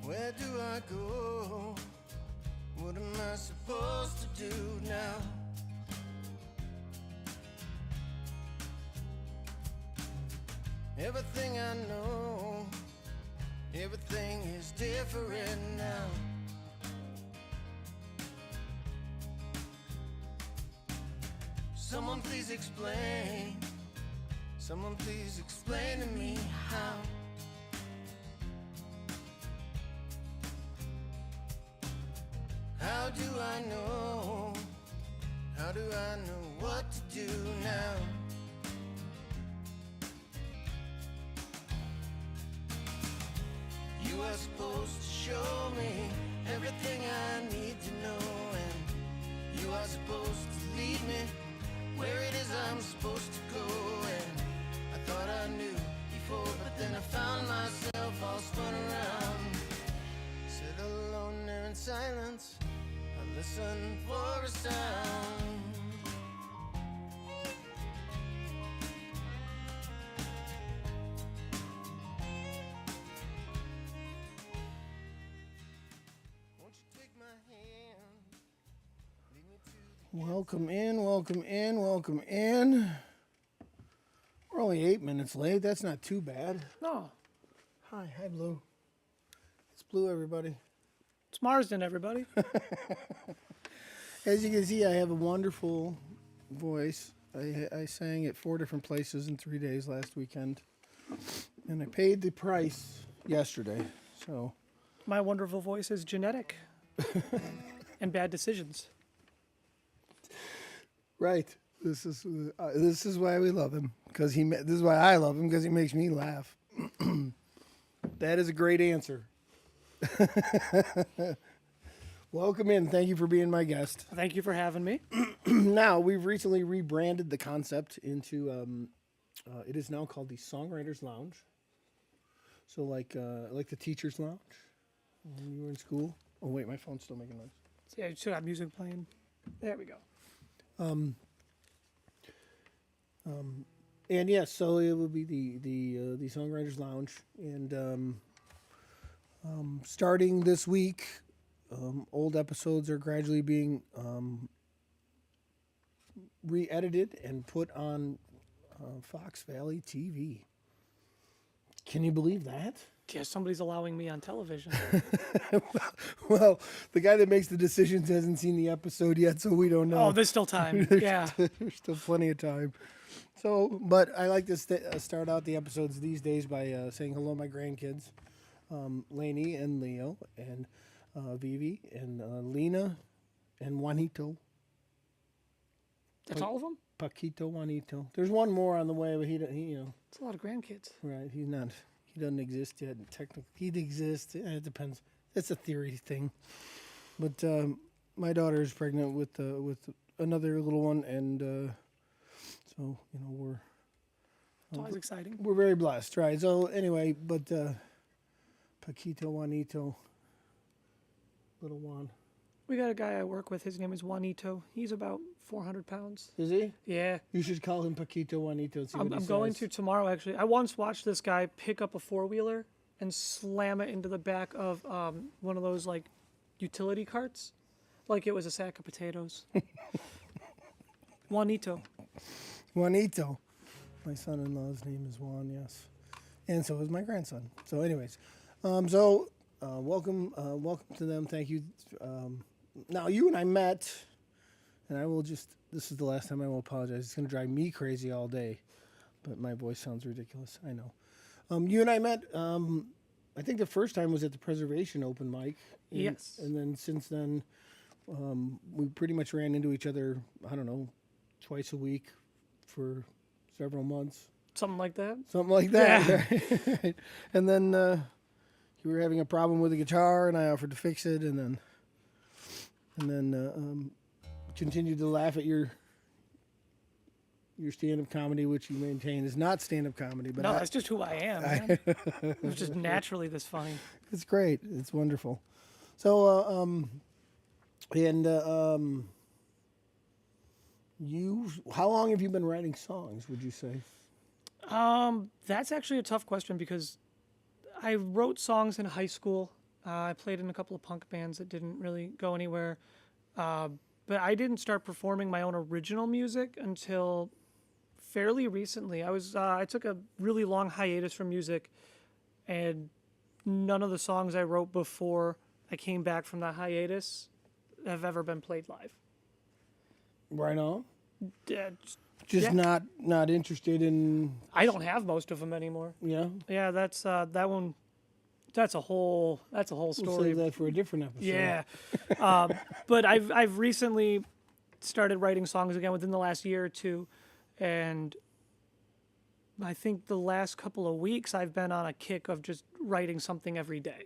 Where do I go? What am I supposed to do now? Everything I know, everything is different now. Someone please explain. Someone please explain to me how. How do I know? How do I know what to do now? You are supposed to show me everything I need to know, and you are supposed to lead me where it is I'm supposed to go. And I thought I knew before, but then I found myself all spun around. Sit alone there in silence, I listen for a sound. Won't you take my hand, lead me to the welcome in, welcome in, welcome in. We're only 8 minutes late. That's not too bad. No. Hi Blue. It's Blue, everybody. It's Marsden, everybody. As you can see, I have a wonderful voice. I sang at 4 different places in 3 days last weekend, and I paid the price yesterday. So My wonderful voice is genetic and bad decisions. right, this is why we love him, because this is why I love him, because he makes me laugh. That is a great answer. Welcome in. Thank you for being my guest. Thank you for having me. Now, we've recently rebranded the concept into, it is now called the Songwritings Lounge. So like the teacher's lounge when you were in school. Oh, wait, my phone's still making noise. Yeah, you still got music playing. There we go. And yes, so it will be the Songwriters Lounge, and starting this week, old episodes are gradually being re-edited and put on Fox Valley TV. Can you believe that? Yeah, somebody's allowing me on television. Well, the guy that makes the decisions hasn't seen the episode yet, so we don't know. Oh, there's still time. Yeah. There's still plenty of time. So, but I like to start out the episodes these days by saying hello to my grandkids, Lainey and Leo, and Vivi, and Lena, and Juanito. That's all of them? Paquito, Juanito. There's one more on the way, but he It's a lot of grandkids. right, he doesn't exist yet. Technically, he'd exist. It depends. That's a theory thing. But my daughter is pregnant with another little one, and so we're. It's always exciting. We're very blessed, right? So anyway, but Paquito, Juanito, little Juan. We got a guy I work with. His name is Juanito. He's about 400 pounds. Is he? Yeah. You should call him Paquito Juanito and see what he I'm says. going to tomorrow, actually. I once watched this guy pick up a four-wheeler and slam it into the back of one of those, like, utility carts, like it was a sack of potatoes. Juanito. Juanito. My son-in-law's name is Juan, yes. And so is my grandson. So anyways, welcome to them. Thank you. Now, you and I met, and this is the last time I will apologize. It's going to drive me crazy all day, but my voice sounds ridiculous. I know. You and I met, I think the first time was at the Preservation open mic. Yes. And then since then, we pretty much ran into each other, I don't know, twice a week for several months. Something like that? Something like that. Yeah. Right? And then you were having a problem with the guitar, and I offered to fix it, and then continued to laugh at your stand-up comedy, which you maintain is not stand-up comedy. But no, that's just who I am, man. It was just naturally this funny. It's great. It's wonderful. So, how long have you been writing songs, would you say? That's actually a tough question because I wrote songs in high school. I played in a couple of punk bands that didn't really go anywhere. But I didn't start performing my own original music until fairly recently. I took a really long hiatus from music, and none of the songs I wrote before I came back from that hiatus have ever been played live. Right on. Yeah, Just yeah. not interested in. I don't have most of them anymore. Yeah. Yeah, that's that one. That's a whole We'll story. save that for a different episode. Yeah, but I've recently started writing songs again within the last year or two, and I think the last couple of weeks I've been on a kick of just writing something every day,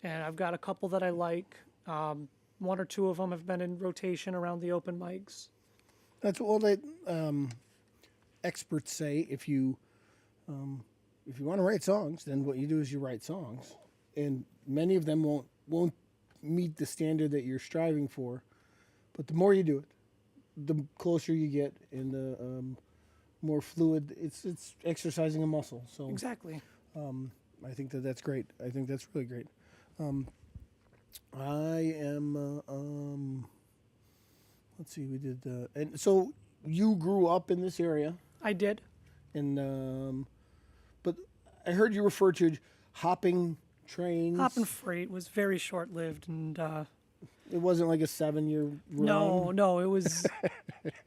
and I've got a couple that I like. One or two of them have been in rotation around the open mics. That's all that experts say. If you want to write songs, then what you do is you write songs, and many of them won't meet the standard that you're striving for. But the more you do it, the closer you get, and the more fluid. It's exercising a muscle. So Exactly. I think that's great. I think that's really great. I am. Let's see. We did, and so you grew up in this area, I did. and but I heard you refer to hopping trains. Hoppin' Freight was very short-lived, and It wasn't like a 7-year run. no, it was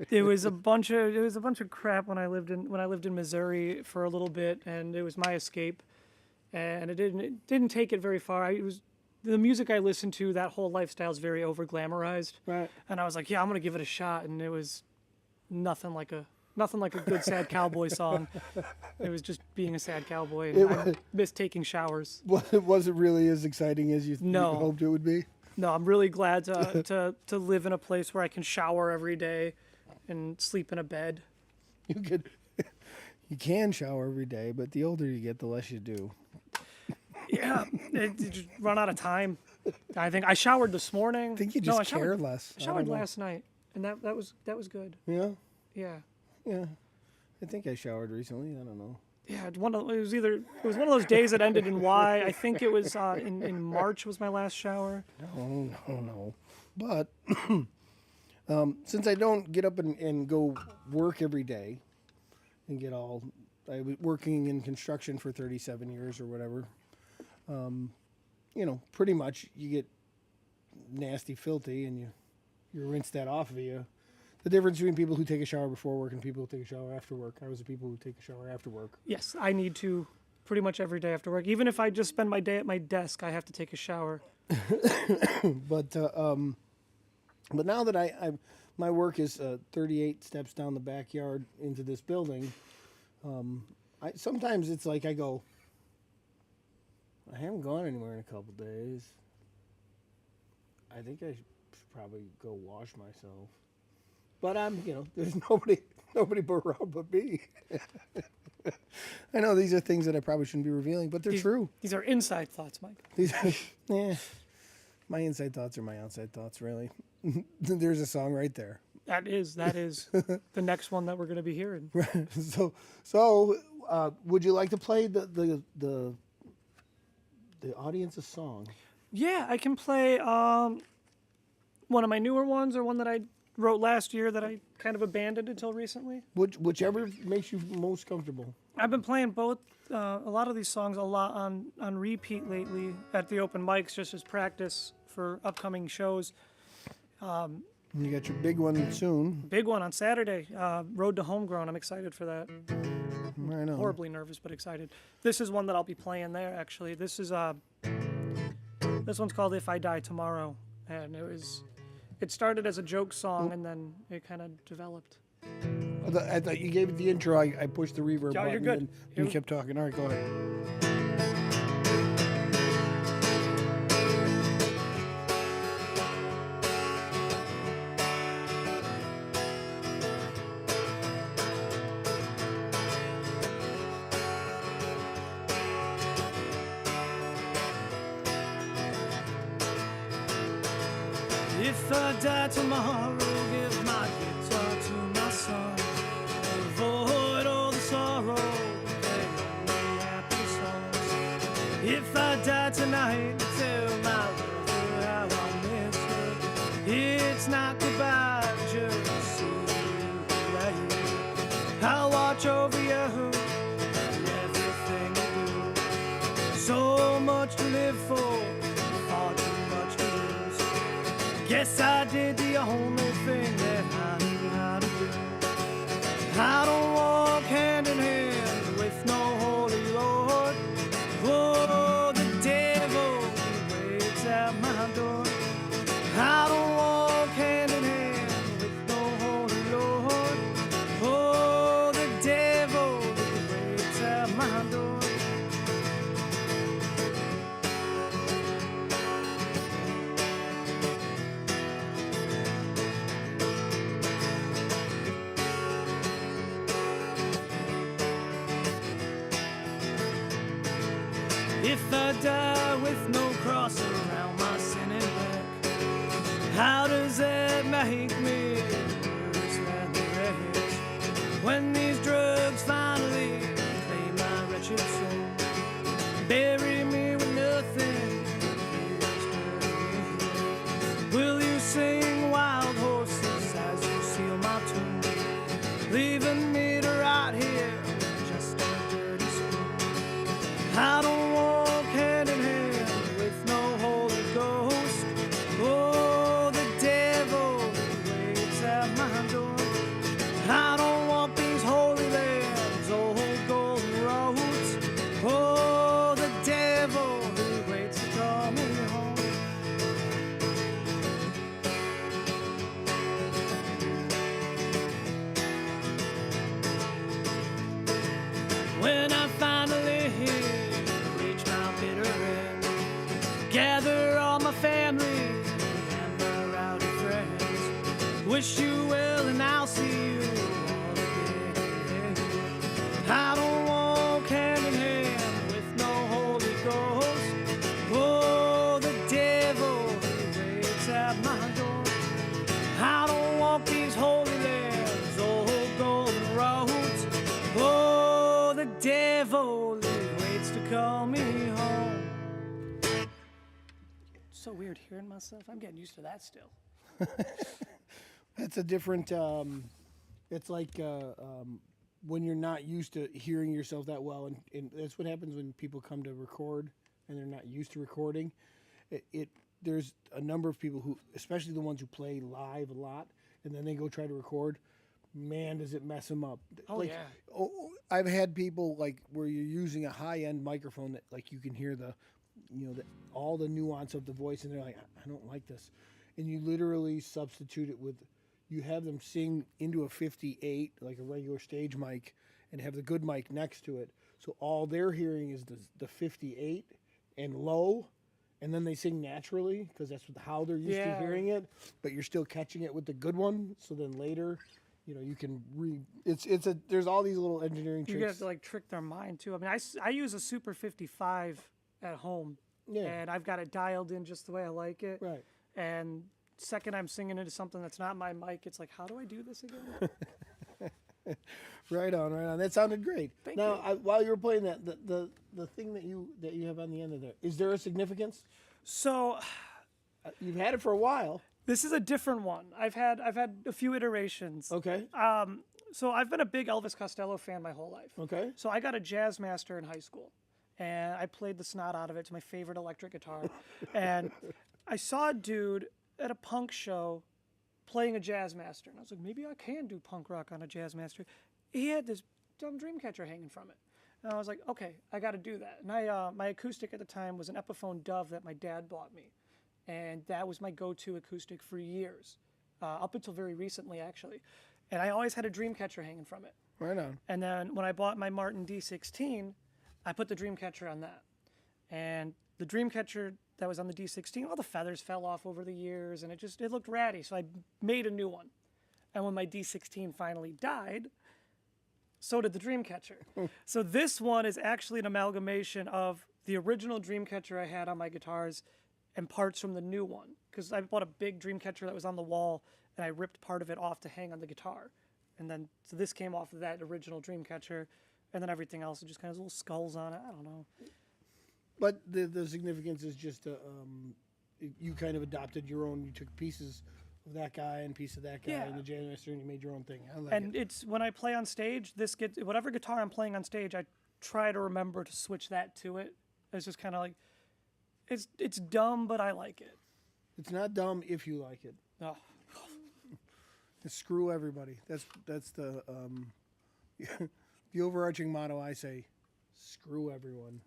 it was a bunch of crap when I lived in Missouri for a little bit, and it was my escape, and it didn't take it very far. It was the music I listened to. That whole lifestyle is very over glamorized, Right. and I was like, yeah, I'm gonna give it a shot, and it was nothing like a good sad cowboy song. It was just being a sad cowboy, and I missed taking showers. It wasn't really as exciting as you No. hoped it would be. No, I'm really glad to live in a place where I can shower every day and sleep in a bed. You can shower every day, but the older you get, the less you do. Yeah, you just run out of time. I think I showered this morning. I think you No, just care less. I I showered don't know. last night, and that was good. Yeah, Yeah, yeah. I think I showered recently. I don't know. yeah. It was one of those days that ended in Y. I think it was in March was my last shower. No. But since I don't get up and go work every day and I was working in construction for 37 years or whatever. Pretty much you get nasty, filthy, and you rinse that off of you. The difference between people who take a shower before work and people who take a shower after work. I was the people who take a shower after work. Yes, I need to pretty much every day after work. Even if I just spend my day at my desk, I have to take a shower. But now that my work is 38 steps down the backyard into this building, sometimes it's like I go, I haven't gone anywhere in a couple days. I think I should probably go wash myself. But there's nobody around but me. I know these are things that I probably shouldn't be revealing, but they're true. These are inside thoughts, Mike. My inside thoughts are my outside thoughts, really. There's a song right there. That is the next one that we're going to be hearing. So, would you like to play the audience's song? Yeah, I can play one of my newer ones or one that I wrote last year that I kind of abandoned until recently. Whichever makes you most comfortable. I've been playing both a lot of these songs a lot on repeat lately at the open mics just as practice for upcoming shows. You got your big one soon. Big one on Saturday, Road to Homegrown. I'm excited for that. I know. Horribly nervous, but excited. This is one that I'll be playing there, actually. This one's called If I Die Tomorrow, and it started as a joke song, and then it kind of developed. I thought you gave it the intro. I pushed the reverb button. You're good. And you kept talking. All right, go ahead. If I die tomorrow, give my guitar to my son. Avoid all the sorrow, play only happy songs. If I die tonight, tell my lover how I miss her. It's not goodbye, just see you right. I'll watch over you in everything you do. So much to live for, far too much to lose. Guess I did the only thing that I knew how to do. I don't walk hand in hand with no holy Lord. Oh, the devil waits at my door. I don't walk hand in hand with no holy Lord. Oh, the devil waits at my door. If I die with no cross around my sinning back, how does that make me worse than the rest? When these drugs finally claim my wretched soul, bury me with nothing, will you sing wild horses as you seal my tomb, leaving me to rot here just a dirty spoon? I don't walk hand in hand with no Holy Ghost. Oh, the devil waits at my door. I don't walk these holy lands, old golden roads. Oh, the devil who waits to call me home. When I finally reach my bitter end, gather all my family and my rowdy friends, wish you well and I'll see you all again. I don't walk hand in hand with no Holy Ghost. Oh, the devil waits at my door. I don't walk these holy lands, old golden roads. Oh, the devil waits to call me home. So weird hearing myself. I'm getting used to that still. That's a different. It's like when you're not used to hearing yourself that well, and that's what happens when people come to record and they're not used to recording. There's a number of people who, especially the ones who play live a lot, and then they go try to record. Man, does it mess them up? Oh, yeah. I've had people like where you're using a high-end microphone that like you can hear all the nuance of the voice, and they're like, I don't like this, and you literally substitute it with, you have them sing into a 58 like a regular stage mic, and have the good mic next to it, so all they're hearing is the 58 and low, and then they sing naturally because that's how they're used to hearing it, but you're still catching it with the good one, so then later. You can there's all these little engineering tricks. You have to like trick their mind too. I mean, I use a Super 55 at home, and I've got it dialed in just the way I like it. Right. And second I'm singing into something that's not my mic, it's like, how do I do this again? Right on. That sounded great. Thank you. While you were playing that, the thing that you have on the end of there, is there a significance? So You've had it for a while. this is a different one. I've had a few iterations. Okay. So I've been a big Elvis Costello fan my whole life. Okay. So I got a Jazz Master in high school, and I played the snot out of it. It's my favorite electric guitar. And I saw a dude at a punk show playing a Jazz Master, and I was like, maybe I can do punk rock on a Jazz Master. He had this dumb Dreamcatcher hanging from it. And I was like, okay, I got to do that. And my acoustic at the time was an Epiphone Dove that my dad bought me. And that was my go-to acoustic for years, up until very recently, actually. And I always had a Dreamcatcher hanging from it. Right on. And then when I bought my Martin D16, I put the Dreamcatcher on that. And the Dreamcatcher that was on the D16, all the feathers fell off over the years, and it looked ratty. So I made a new one. And when my D16 finally died, so did the Dreamcatcher. So this one is actually an amalgamation of the original Dreamcatcher I had on my guitars and parts from the new one. Because I bought a big Dreamcatcher that was on the wall, and I ripped part of it off to hang on the guitar. And then, so this came off of that original Dreamcatcher, and then everything else is just kind of little skulls on it. I don't know. But the significance is just you kind of adopted your own. You took pieces of that guy and piece of that guy Yeah. and the jam master, and you made your own thing. I like And it. it's when I play on stage, whatever guitar I'm playing on stage, I try to remember to switch that to it. It's just kind of like it's dumb, but I like it. It's not dumb if you like it. Oh, Screw everybody. That's the the overarching motto. I say, screw everyone.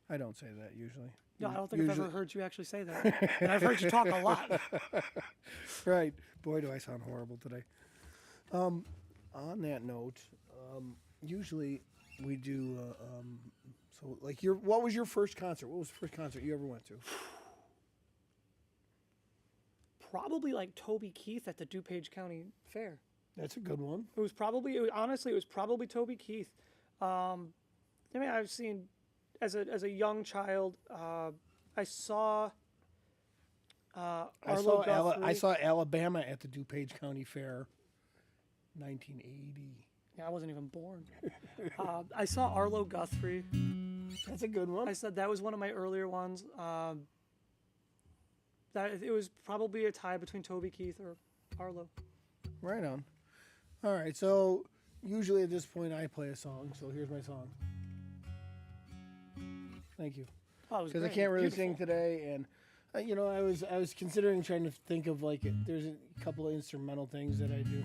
I don't say that usually. no, I don't think I've ever heard you actually say that. And I've heard you talk a lot. Right. Boy, do I sound horrible today. On that note, usually we do. So, like, what was your first concert? What was the first concert you ever went to? Probably like Toby Keith at the DuPage County Fair. That's a good one. Honestly, it was probably Toby Keith. I mean, I've seen as a young child. I saw. Arlo Guthrie. I saw Alabama at the DuPage County Fair, 1980. Yeah, I wasn't even born. I saw Arlo Guthrie. That's a good one. I said that was one of my earlier ones. That it was probably a tie between Toby Keith or Arlo. Right on. All right, so usually at this point I play a song, so here's my song. Thank you. Oh, it was Because I great. can't really Beautiful. sing today, and I was considering trying to think of like there's a couple of instrumental things that I do.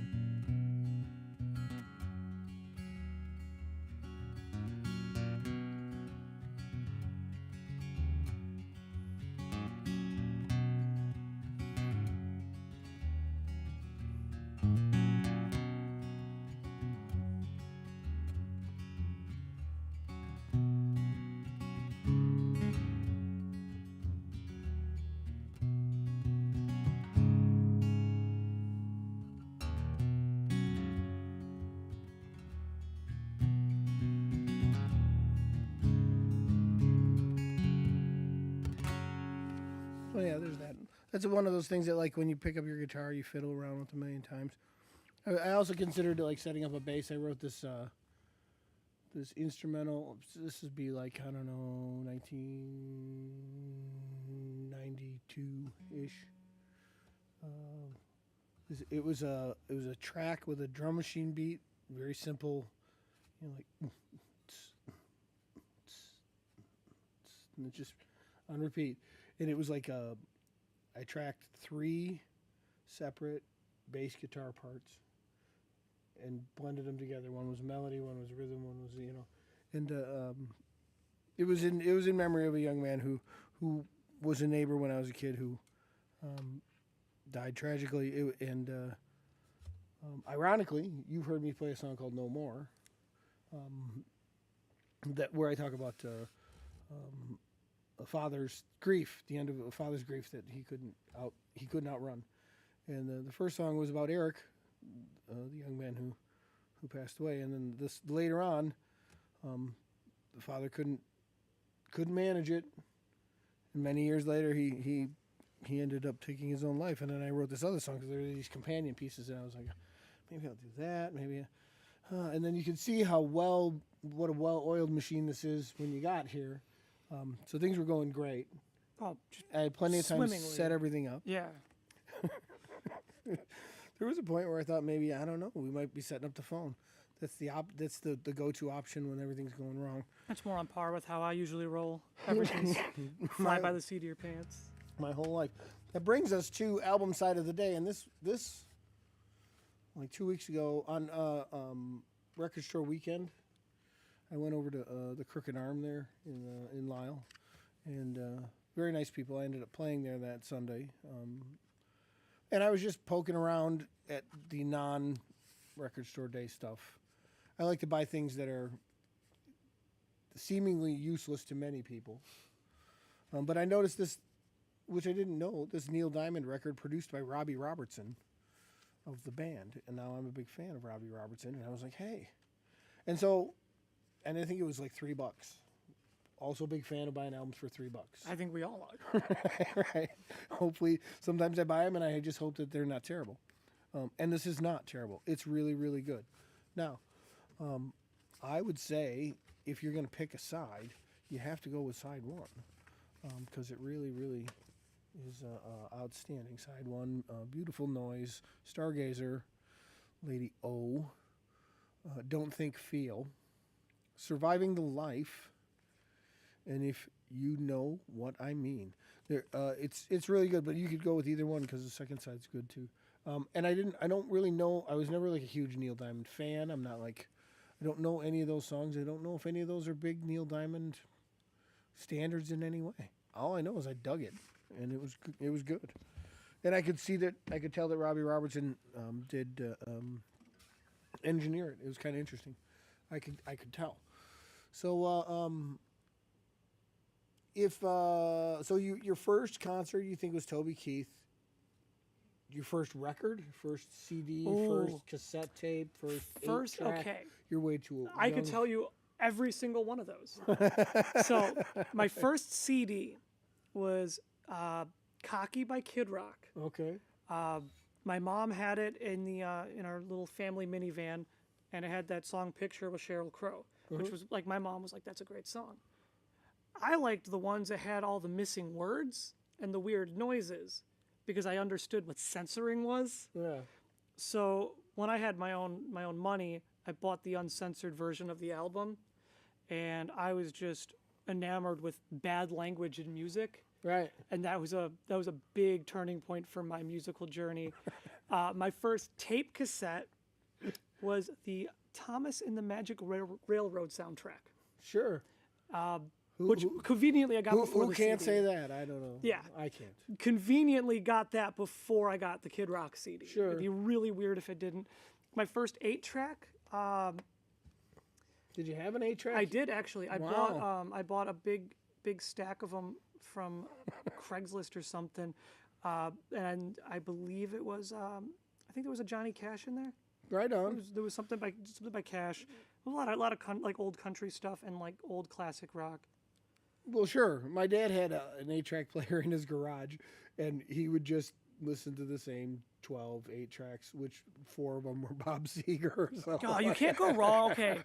Oh yeah, there's that. That's one of those things that like when you pick up your guitar, you fiddle around with a million times. I also considered like setting up a bass. I wrote this this instrumental. This would be like I don't know, 1992 ish. It was a track with a drum machine beat, very simple, like, and it just on repeat. And it was like I tracked 3 separate bass guitar parts and blended them together. One was melody, one was rhythm, one was and it was in memory of a young man who was a neighbor when I was a kid who died tragically. Ironically, you've heard me play a song called "No More," where I talk about a father's grief, the end of a father's grief that he couldn't outrun. And the first song was about Eric, the young man who passed away. And then this later on, the father couldn't manage it, and many years later he ended up taking his own life. And then I wrote this other song because there were these companion pieces, and I was like, maybe I'll do that, maybe. And then you can see what a well-oiled machine this is when you got here. So things were going great. Oh, just I had plenty of time to swimmingly. set everything up. Yeah. There was a point where I thought maybe, I don't know, we might be setting up the phone. That's the go-to option when everything's going wrong. That's more on par with how I usually roll. Everything's fly by the seat of your pants. My whole life. That brings us to album side of the day, and this like 2 weeks ago on Record Store Weekend, I went over to the Crooked Arm there in Lisle, and very nice people. I ended up playing there that Sunday, and I was just poking around at the non-Record Store Day stuff. I like to buy things that are seemingly useless to many people, but I noticed this, which I didn't know, this Neil Diamond record produced by Robbie Robertson of the band, and now I'm a big fan of Robbie Robertson, and I was like, hey, and I think it was like $3. Also a big fan of buying albums for $3. I think we all are. Right. Hopefully, sometimes I buy them and I just hope that they're not terrible. And this is not terrible. It's really, really good. Now, I would say if you're going to pick a side, you have to go with side one because it really, really is outstanding. Side one, Beautiful Noise, Stargazer, Lady O, Don't Think Feel, Surviving the Life, and If You Know What I Mean. It's really good, but you could go with either one because the second side's good too. And I don't really know. I was never like a huge Neil Diamond fan. I'm not like, I don't know any of those songs. I don't know if any of those are big Neil Diamond standards in any way. All I know is I dug it, and it was good. And I could tell that Robbie Robertson did engineer it. It was kind of interesting. I could tell. So your first concert you think was Toby Keith. Your first record, first CD, first cassette tape, first 8-track. Okay. You're way too. I could tell you every single one of those. So my first CD was "Cocky" by Kid Rock. Okay. My mom had it in in our little family minivan, and it had that song "Picture" with Sheryl Crow, which was like, my mom was like, "That's a great song." I liked the ones that had all the missing words and the weird noises, because I understood what censoring was. Yeah. So when I had my own money, I bought the uncensored version of the album, and I was just enamored with bad language in music. Right. And that was a big turning point for my musical journey. My first tape cassette was the Thomas and the Magic Railroad soundtrack. Sure. Which conveniently I got before who the can't CD. say that? I don't know. Yeah. I can't. Conveniently got that before I got the Kid Rock CD. Sure. It'd be really weird if it didn't. My first 8-track, Did you have an 8-track? I did actually. I Wow. bought a big stack of them from Craigslist or something, and I believe it was I think there was a Johnny Cash in there. Right on. There was something by Cash. A lot of like old country stuff and like old classic rock. Well, sure. My dad had an 8-track player in his garage, and he would just listen to the same 12 8-tracks, which 4 of them were Bob Seger. So. Oh, you can't go wrong. Okay,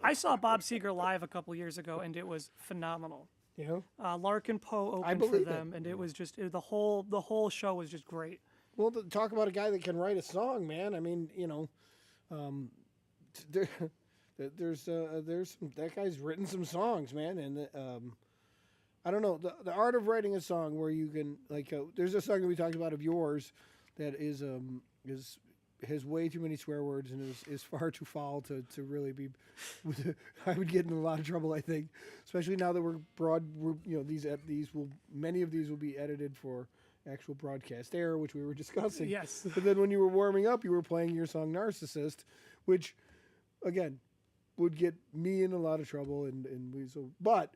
I saw Bob Seger live a couple years ago, and it was phenomenal. Yeah. Larkin Poe opened for believe them, it. and it was just the whole show was just great. Well, talk about a guy that can write a song, man. I mean, there's that guy's written some songs, man, and I don't know the art of writing a song where you can there's a song that we talked about of yours that is has way too many swear words and is far too foul to really be. I would get in a lot of trouble, I think, especially now that many of these will be edited for actual broadcast air, which we were discussing. Yes. But then when you were warming up, you were playing your song "Narcissist," which, again, would get me in a lot of trouble, but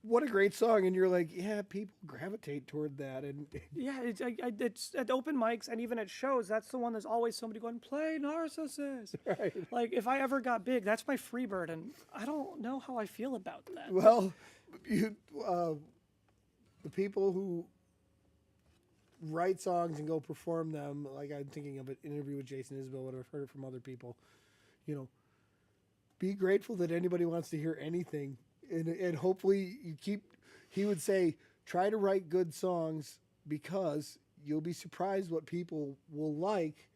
what a great song, and you're like, yeah, people gravitate toward that, and Yeah, it's at open mics and even at shows. That's the one. There's always somebody going, "Play Narcissist." right. Like if I ever got big, that's my Freebird, and I don't know how I feel about that. Well, the people who write songs and go perform them, like I'm thinking of an interview with Jason Isbell, what I've heard from other people, be grateful that anybody wants to hear anything. And hopefully he would say, try to write good songs because you'll be surprised what people will like.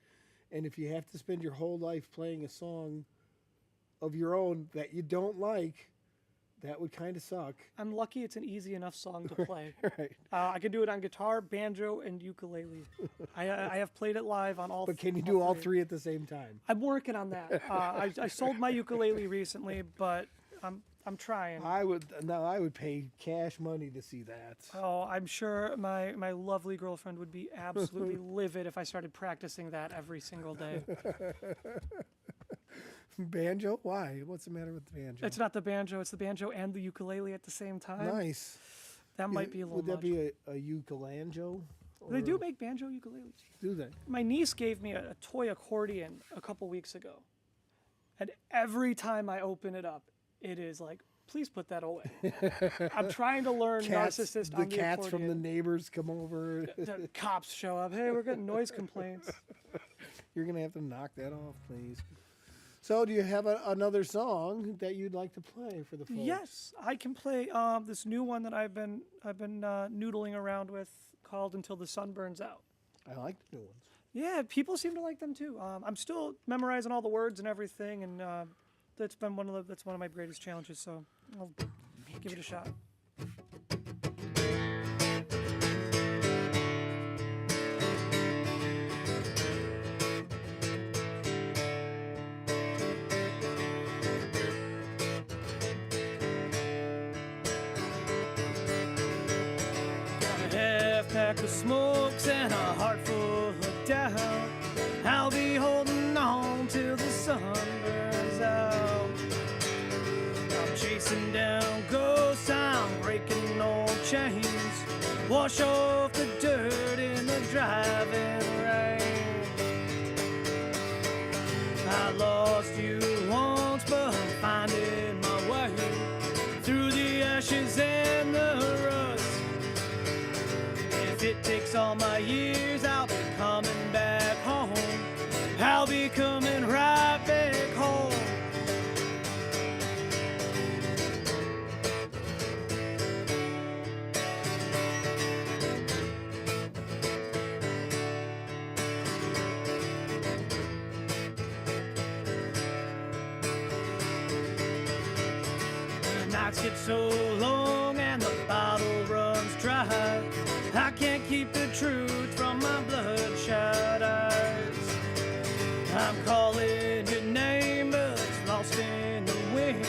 And if you have to spend your whole life playing a song of your own that you don't like, that would kind of suck. I'm lucky it's an easy enough song to play. Right. I can do it on guitar, banjo, and ukulele. I have played it live on all. But can you do all three at the same time? I'm working on that. I sold my ukulele recently, but I'm trying. I would pay cash money to see that. Oh, I'm sure my lovely girlfriend would be absolutely livid if I started practicing that every single day. Banjo? Why? What's the matter with the banjo? It's not the banjo. It's the banjo and the ukulele at the same time. Nice. That might be a little Would that much. be a ukulanjo? They do make banjo ukuleles. Do they? My niece gave me a toy accordion a couple weeks ago. And every time I open it up, it is like, please put that away. I'm trying to learn Narcissist on the cats from the accordion. neighbors come over. The cops show up. Hey, we're getting noise complaints. You're going to have to knock that off, please. So, do you have another song that you'd like to play for the folks? Yes, I can play this new one that I've been noodling around with called "Until the Sun Burns Out." I like the new ones. Yeah, people seem to like them too. I'm still memorizing all the words and everything, and that's one of my greatest challenges. So I'll give it a shot. Pack of smokes and a heart full of doubt. I'll be holding on till the sun burns out. I'm chasing down ghosts, I'm breaking old chains. Wash off the dirt in the driving rain. I lost you once, but I'm finding my way through the ashes and the rust. If it takes all my years, I'll be coming back home. I'll be coming right back home. The nights get so long and the bottle runs dry. I can't keep the truth from my bloodshot eyes. I'm calling your name, but it's lost in the wind.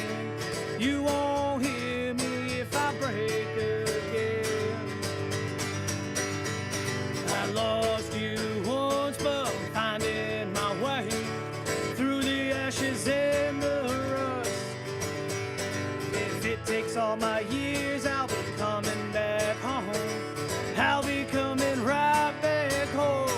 You won't hear me if I break again. I lost you once, but I'm finding my way through the ashes and the rust. If it takes all my years, I'll be coming back home. I'll be coming right back home.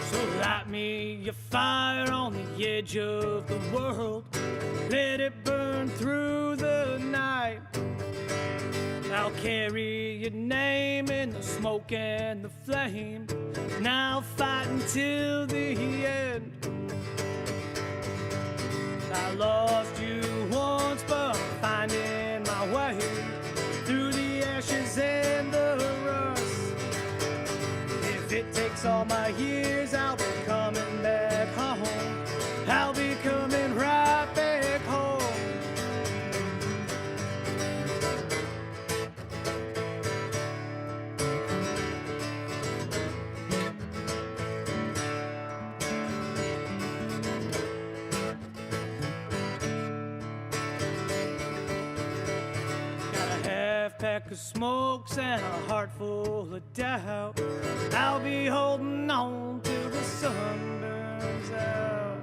So light me your fire on the edge of the world. Let it burn through the night. I'll carry your name in the smoke and the flame, and I'll fight until the end. I lost you once, but I'm finding my way through the ashes and the rust. If it takes all my years, I'll be coming back home. I'll be coming right back home. Pack of smokes and a heart full of doubt. I'll be holding on till the sun burns out.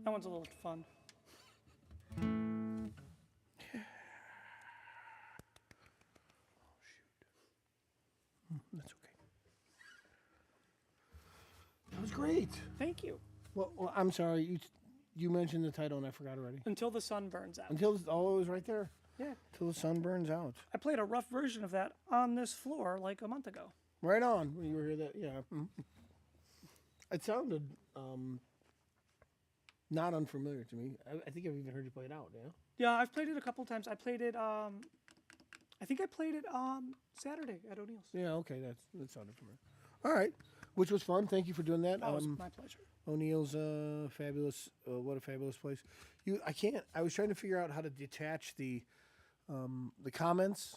That one's a little fun. That's okay. That was great. Thank you. Well, I'm sorry. You mentioned the title and I forgot already. Until the Sun Burns Out. It was right there. Yeah. Till the sun burns out. I played a rough version of that on this floor like a month ago. Right on. When you were here, that it sounded not unfamiliar to me. I think I've even heard you play it out. Yeah. Yeah, I've played it a couple times. I played it. I think I played it Saturday at O'Neill's. Yeah. Okay. That sounded familiar. All right. Which was fun. Thank you for doing that. That was my pleasure. O'Neill's fabulous. What a fabulous place. I was trying to figure out how to detach the comments.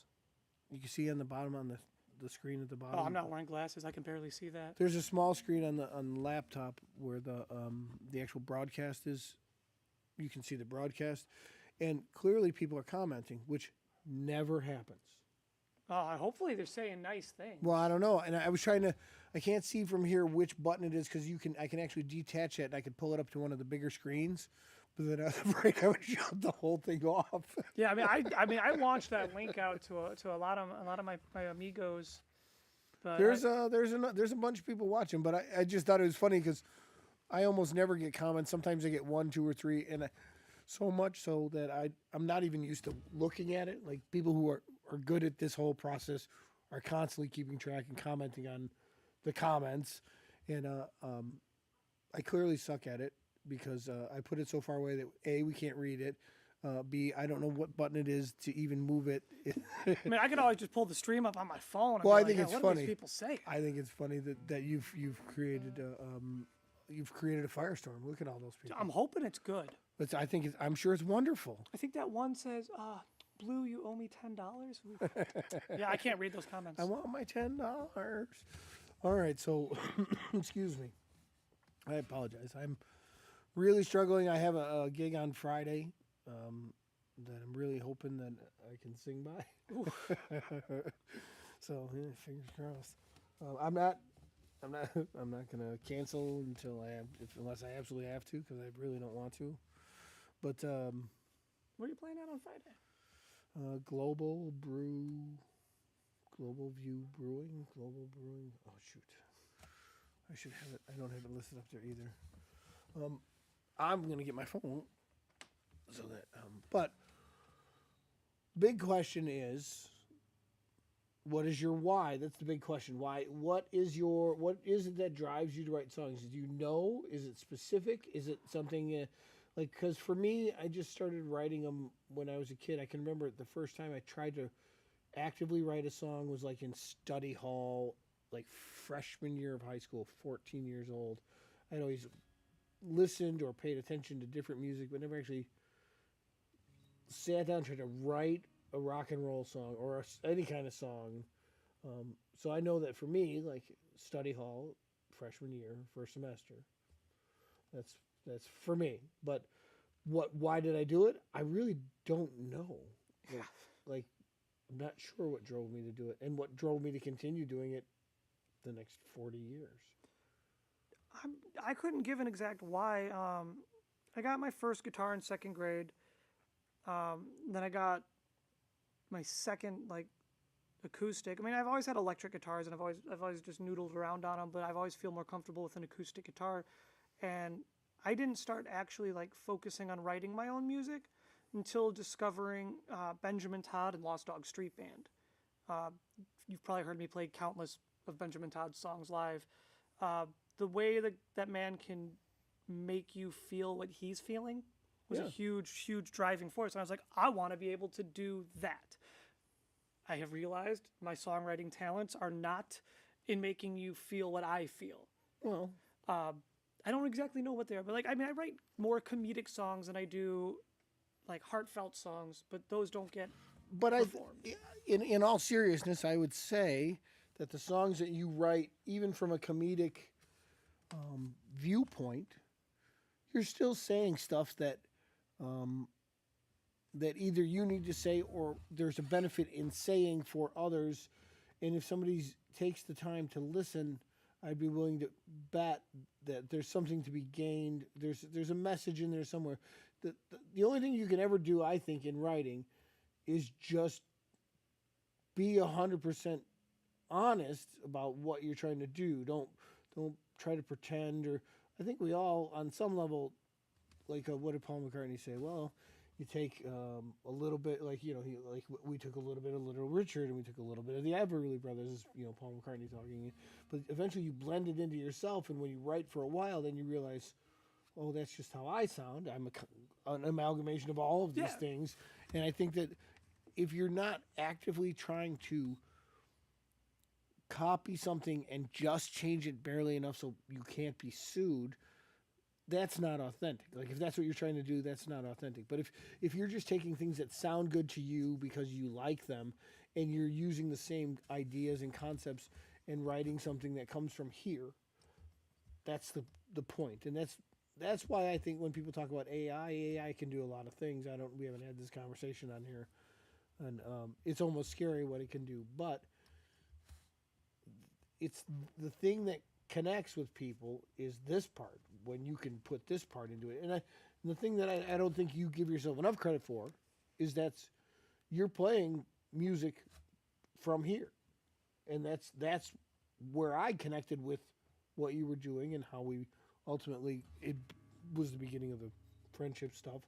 You can see on the bottom on the screen at the bottom. Oh, I'm not wearing glasses. I can barely see that. There's a small screen on the laptop where the actual broadcast is. You can see the broadcast, and clearly people are commenting, which never happens. Hopefully they're saying nice things. Well, I don't know, and I can't see from here which button it is because I can actually detach it and I can pull it up to one of the bigger screens. But then at the break, I would shut the whole thing off. Yeah, I launched that link out to a lot of my amigos But There's a bunch of people watching, but I just thought it was funny because I almost never get comments. Sometimes I get 1, 2, or 3, and so much so that I'm not even used to looking at it. Like people who are good at this whole process are constantly keeping track and commenting on the comments, and I clearly suck at it because I put it so far away that A, we can't read it. B, I don't know what button it is to even move it. I mean, I could always just pull the stream up on my phone. And Well, be I like, think "Yeah, it's what funny. do these people say?" I think it's funny that you've created a firestorm. Look at all those people. I'm hoping it's good. But I'm sure it's wonderful. I think that one says, "Blue, you owe me $10." Yeah, I can't read those comments. I want my $10. All right, so excuse me. I apologize. I'm really struggling. I have a gig on Friday that I'm really hoping that I can sing by. So yeah, fingers crossed. I'm not gonna cancel unless I absolutely have to, because I really don't want to. But What are you playing at on Friday? Global View Brewing. Oh shoot, I should have it. I don't have it listed up there either. I'm gonna get my phone so that. But big question is, what is your why? That's the big question. Why? What is it that drives you to write songs? Do you know? Is it specific? Is it something like? Because for me, I just started writing them when I was a kid. I can remember the first time I tried to actively write a song was like in study hall, like freshman year of high school, 14 years old. I'd always listened or paid attention to different music, but never actually sat down and tried to write a rock and roll song or any kind of song. So I know that for me, like study hall, freshman year, first semester, that's for me. But why did I do it? I really don't know. Like I'm not sure what drove me to do it and what drove me to continue doing it the next 40 years. I couldn't give an exact why. I got my first guitar in second grade. Then I got my second acoustic. I mean, I've always had electric guitars, and I've always just noodled around on them. But I've always feel more comfortable with an acoustic guitar. And I didn't start actually focusing on writing my own music until discovering Benjamin Todd and Lost Dog Street Band. You've probably heard me play countless of Benjamin Todd's songs live. The way that man can make you feel what he's feeling was a huge driving force. And I was like, I want to be able to do that. I have realized my songwriting talents are not in making you feel what I feel. Well, I don't exactly know what they are, but I write more comedic songs than I do heartfelt songs, but those don't get performed. In all seriousness, I would say that the songs that you write, even from a comedic viewpoint, you're still saying stuff that that either you need to say or there's a benefit in saying for others. And if somebody takes the time to listen, I'd be willing to bet that there's something to be gained. There's a message in there somewhere. The only thing you can ever do, I think, in writing is just be 100% honest about what you're trying to do. Don't try to pretend. Or I think we all, on some level, what did Paul McCartney say? Well, you take a little bit, we took a little bit of Little Richard and we took a little bit of the Everly Brothers, Paul McCartney talking. But eventually you blend it into yourself, and when you write for a while, then you realize, oh, that's just how I sound. I'm an amalgamation of all of these things. And I think that if you're not actively trying to copy something and just change it barely enough so you can't be sued, that's not authentic. If that's what you're trying to do, that's not authentic. But if you're just taking things that sound good to you because you like them, and you're using the same ideas and concepts and writing something that comes from here, that's the point. And that's why I think when people talk about AI can do a lot of things. We haven't had this conversation on here, and it's almost scary what it can do. But it's the thing that connects with people is this part, when you can put this part into it. And the thing that I don't think you give yourself enough credit for is that you're playing music from here, and that's where I connected with what you were doing and how we ultimately, it was the beginning of the friendship stuff,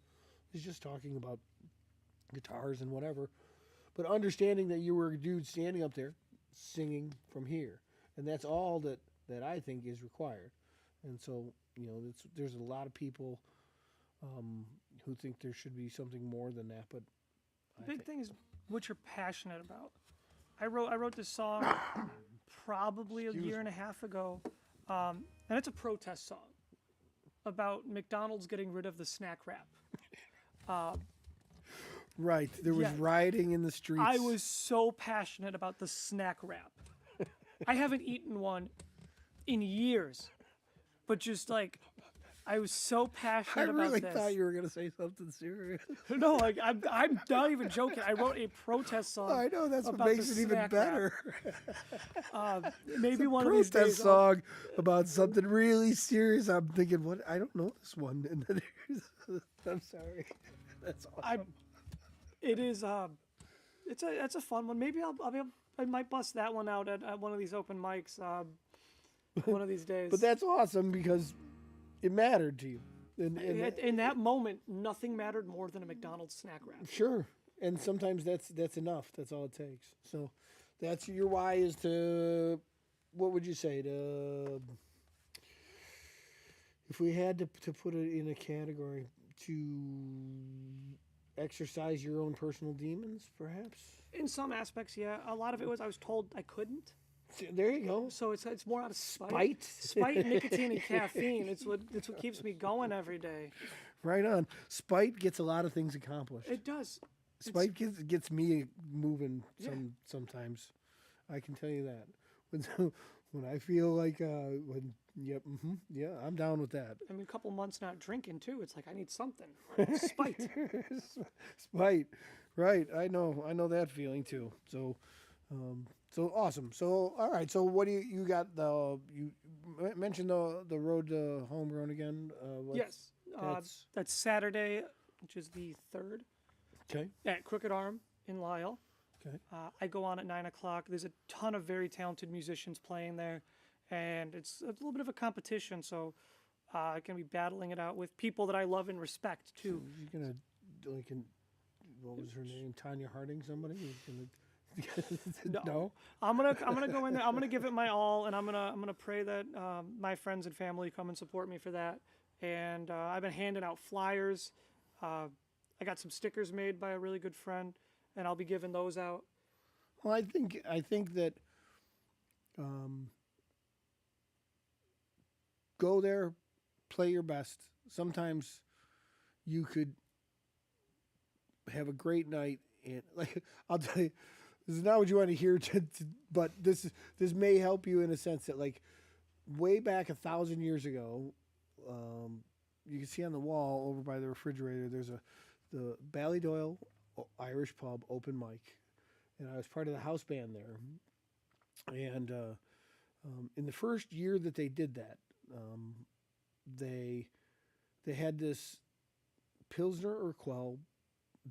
is just talking about guitars and whatever, but understanding that you were a dude standing up there singing from here, and that's all that I think is required. And so, there's a lot of people who think there should be something more than that, but The big thing is what you're passionate about. I wrote this song probably a year and a half ago, and it's a protest song about McDonald's getting rid of the snack wrap. right, there was Yeah. rioting in the streets. I was so passionate about the snack wrap. I haven't eaten one in years, but just like I was so I passionate really about this. thought you were going to say something serious. No, like I'm not even joking. I wrote a protest song. I know, that's what about makes the it even snack wrap. better. Maybe one of these Protest days. song about something really serious. I'm thinking, what? I don't know this one. And then I'm sorry. That's awesome. It is. It's a fun one. Maybe I might bust that one out at one of these open mics. One of these days. But that's awesome because it mattered to you. And In that moment, nothing mattered more than a McDonald's snack wrap. sure. And sometimes that's enough. That's all it takes. So that's your why is to, what would you say, to, if we had to put it in a category, to exercise your own personal demons, perhaps? In some aspects, yeah. A lot of it was I was told I couldn't. There you go. So it's more out of spite. Spite? Nicotine, and caffeine. It's what keeps me going every day. Right on. Spite gets a lot of things accomplished. It does. Spite gets me moving Yeah. sometimes. I can tell you that. When I feel like yeah, I'm down with that. I mean, a couple months not drinking too. It's like I need something. Spite. Spite. Right. I know that feeling too. So so awesome. So all right. So what do you got? You mentioned the road to Homegrown again. Yes. That's That's Saturday, which is the 3rd, okay. at Crooked Arm in Lisle. Okay. I go on at 9:00. There's a ton of very talented musicians playing there, and it's a little bit of a competition. So I can be battling it out with people that I love and respect too. You're gonna what was her name? Tanya Harding. Somebody. No. I'm gonna go in there. I'm gonna give it my all, and I'm gonna pray that my friends and family come and support me for that. And I've been handing out flyers. I got some stickers made by a really good friend, and I'll be giving those out. Well, I think that go there, play your best. Sometimes you could have a great night, and like I'll tell you, this is not what you want to hear, but this may help you in a sense that like way back 1,000 years ago, you can see on the wall over by the refrigerator. There's the Ballydoyle Irish Pub open mic, and I was part of the house band there. And in the first year that they did that, they had this Pilsner Urquell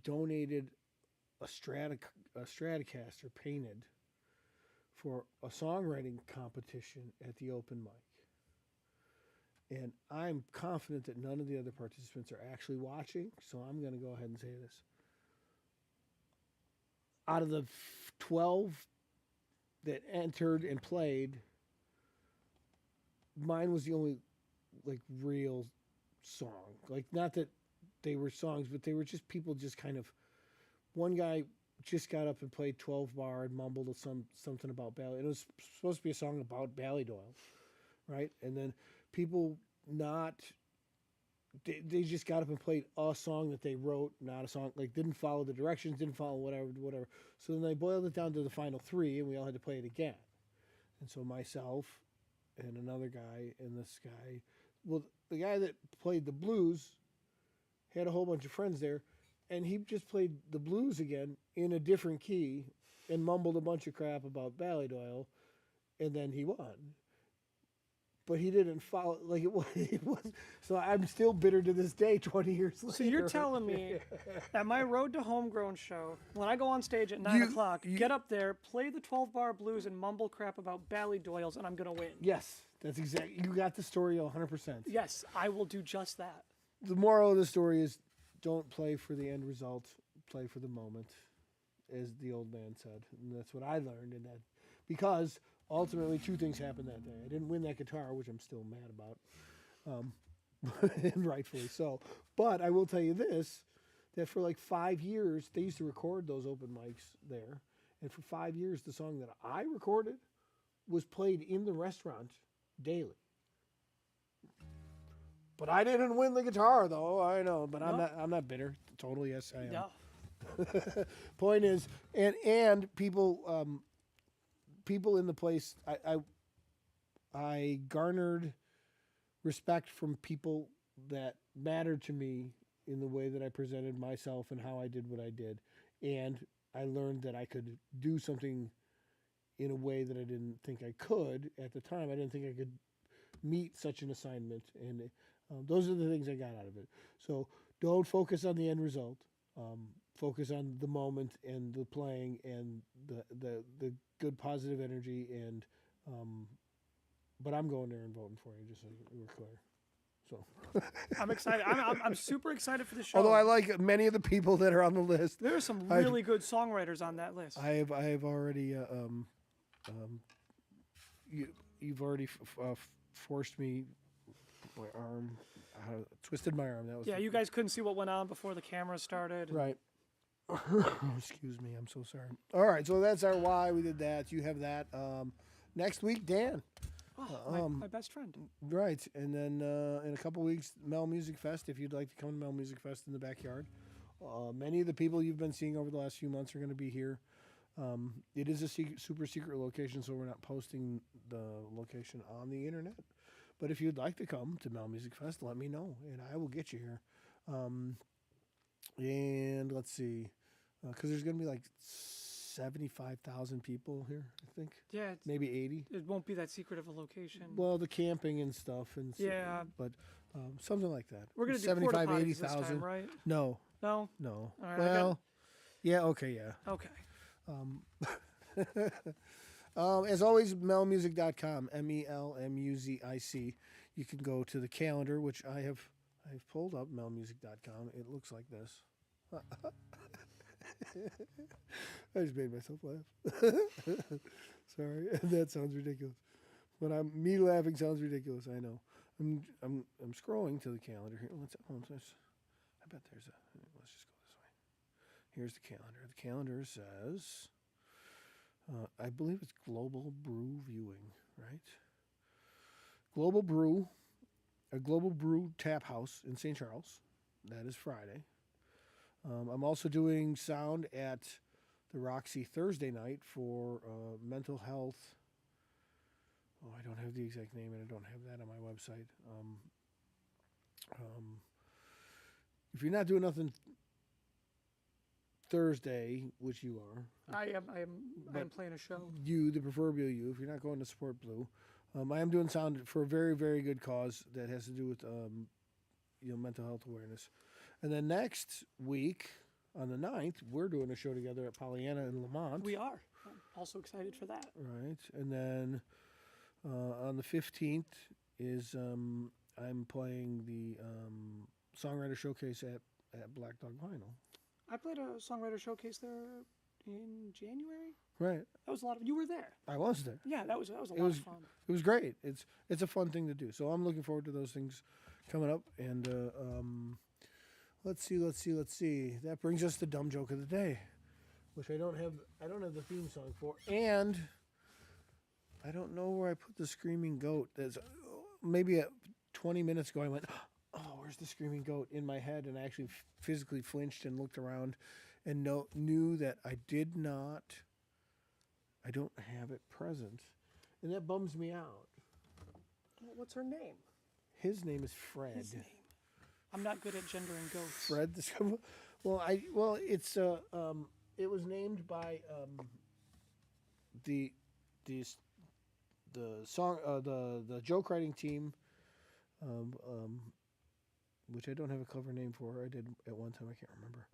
donated a Stratocaster painted for a songwriting competition at the open mic. And I'm confident that none of the other participants are actually watching, so I'm going to go ahead and say this. Out of the 12 that entered and played, mine was the only like real song. Like, not that they were songs, but they were just people just kind of, one guy just got up and played 12 bar and mumbled something about Bally. It was supposed to be a song about Ballydoyle, right? And then people they just got up and played a song that they wrote, not a song, like didn't follow the directions, didn't follow whatever. So then they boiled it down to the final 3, and we all had to play it again. And so myself and another guy and this guy, well, the guy that played the blues had a whole bunch of friends there, and he just played the blues again in a different key and mumbled a bunch of crap about Ballydoyle, and then he won. but he didn't follow like it was, so I'm still bitter to this day 20 years later. So you're telling me that my Road to Homegrown show, when I go on stage at 9 o'clock, get up there, play the 12-bar blues and mumble crap about Ballydoyles, and I'm going to win? Yes, that's exactly. You got the story 100%. Yes, I will do just that. The moral of the story is don't play for the end result, play for the moment, as the old man said. And that's what I learned in that. Because ultimately 2 things happened that day. I didn't win that guitar, which I'm still mad about. And rightfully so. But I will tell you this, that for like 5 years, they used to record those open mics there. And for 5 years, the song that I recorded was played in the restaurant daily. But I didn't win the guitar, though. I know, but No. I'm not bitter. Totally, yes, I am. Yeah. Point is, and people people in the place, I garnered respect from people that mattered to me in the way that I presented myself and how I did what I did, and I learned that I could do something in a way that I didn't think I could at the time. I didn't think I could meet such an assignment, and those are the things I got out of it. So don't focus on the end result. Focus on the moment and the playing and the good positive energy. And but I'm going there and voting for you, just so we're clear. So I'm excited. I'm super excited for the show. although I like many of the people that are on the list, There are some really good songwriters on that list. I have already you've already forced me. My arm, twisted my arm. That was Yeah, you guys couldn't see what went on before the camera started. right. Excuse me, I'm so sorry. All right, so that's our why we did that. You have that. Next week, Dan. Oh, my best friend. Right, and then in a couple weeks, MeL Muzic Fest. If you'd like to come to MeL Muzic Fest in the backyard, many of the people you've been seeing over the last few months are going to be here. It is a super secret location, so we're not posting the location on the internet. But if you'd like to come to MeL Muzic Fest, let me know, and I will get you here. And let's see, because there's going to be like 75,000 people here, I think. Yeah, Maybe 80. it won't be that secret of a location. Well, the camping and stuff, and Yeah. but something like that. We're gonna do 75, porta potties 80,000. this time, right? No, No. no. All right, Well, yeah, okay, yeah. Okay. As always, melmusic.com, MELMUZIC. You can go to the calendar, which I've pulled up, melmusic.com. It looks like this. I just made myself laugh. Sorry, that sounds ridiculous. But me laughing sounds ridiculous. I know. I'm scrolling to the calendar here. I bet there's a. Let's just go this way. Here's the calendar. The calendar says, I believe it's Global Brew Viewing, right? Global Brew Tap House in St. Charles. That is Friday. I'm also doing sound at the Roxy Thursday night for mental health. Oh, I don't have the exact name, and I don't have that on my website. If you're not doing nothing Thursday, which you are, I am playing a show. you, the proverbial you, if you're not going to support Blue, I am doing sound for a very, very good cause that has to do with mental health awareness. And then next week, on the 9th, we're doing a show together at Pollyanna in Lamont. We are. I'm also excited for that. Right. And then on the 15th is I'm playing the Songwriter Showcase at Black Dog Vinyl. I played a songwriter showcase there in January. Right. That was a lot of. You were there. I was there. Yeah, that was a lot of fun. It was great. It's a fun thing to do. So I'm looking forward to those things coming up. And let's see. That brings us to Dumb Joke of the Day, which I don't have the theme song for, and I don't know where I put the screaming goat. There's maybe 20 minutes ago I went, oh, where's the screaming goat in my head, and I actually physically flinched and looked around and knew that I don't have it present, and that bums me out. What's her name? His name is Fred. His name. I'm not good at gendering goats. Fred. It was named by the song the joke writing team, which I don't have a clever name for. I did at one time. I can't remember.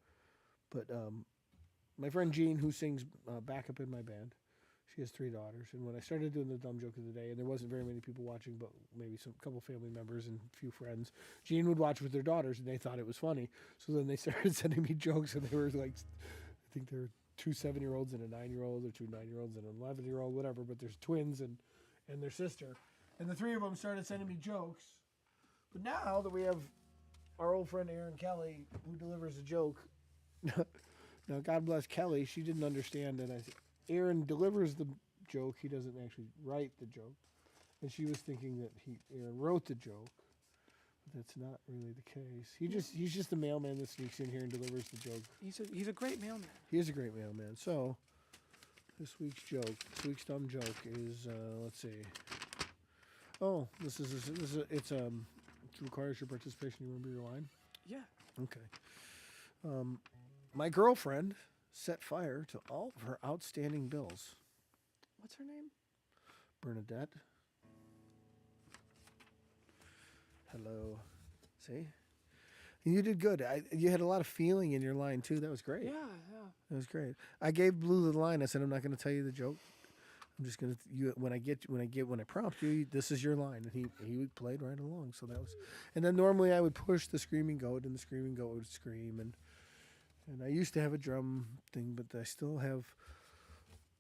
But my friend Jean, who sings backup in my band, she has 3 daughters. And when I started doing the dumb joke of the day, and there wasn't very many people watching, but maybe some couple family members and a few friends, Jean would watch with their daughters, and they thought it was funny. So then they started sending me jokes, and they were like, I think there were 2 7-year-olds and a 9-year-old, or 2 9-year-olds and an 11-year-old, whatever. But there's twins and their sister, and the 3 of them started sending me jokes. But now that we have our old friend Aaron Kelly, who delivers a joke. Now, God bless Kelly. She didn't understand that Aaron delivers the joke. He doesn't actually write the joke. And she was thinking that Aaron wrote the joke. But that's not really the case. He's just the mailman that sneaks in here and delivers the joke. He's a great mailman. He is a great mailman. So, this week's week's dumb joke is, let's see. Oh, it requires your participation. You remember your line? Yeah. Okay. My girlfriend set fire to all of her outstanding bills. What's her name? Bernadette. Hello. See? You did good. You had a lot of feeling in your line too. That was great. Yeah. That was great. I gave Blue the line. I said, I'm not going to tell you the joke. I'm just going to when I prompt you, this is your line, and he played right along. So that was, and then normally I would push the screaming goat, and the screaming goat would scream, and I used to have a drum thing, but I still have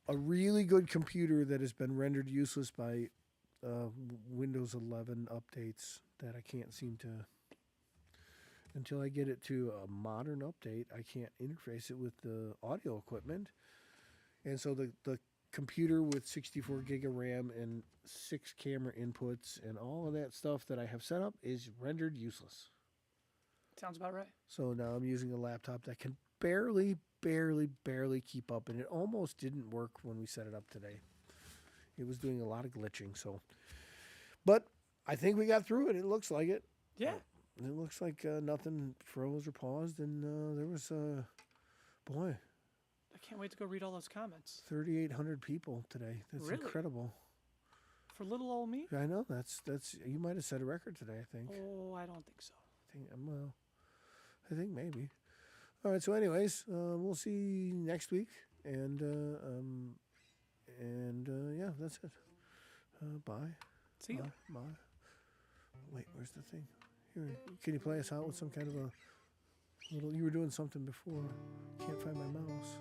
a really good computer that has been rendered useless by Windows 11 updates that I can't seem to. Until I get it to a modern update, I can't interface it with the audio equipment, and so the computer with 64 gig of RAM and 6 camera inputs and all of that stuff that I have set up is rendered useless. Sounds about right. So now I'm using a laptop that can barely keep up, and it almost didn't work when we set it up today. It was doing a lot of glitching, so. But I think we got through it. It looks like it. Yeah. It looks like nothing froze or paused, and there was, boy, I can't wait to go read all those comments. 3,800 people today. That's Really? incredible. For little old me? I know. That's you might have set a record today, I think. Oh, I don't think so. I think maybe. All right. So, anyways, we'll see you next week, and yeah, that's it. Bye. See you. Bye. Wait, where's the thing? Here, can you play us out with some kind of a little? You were doing something before. Can't find my mouse.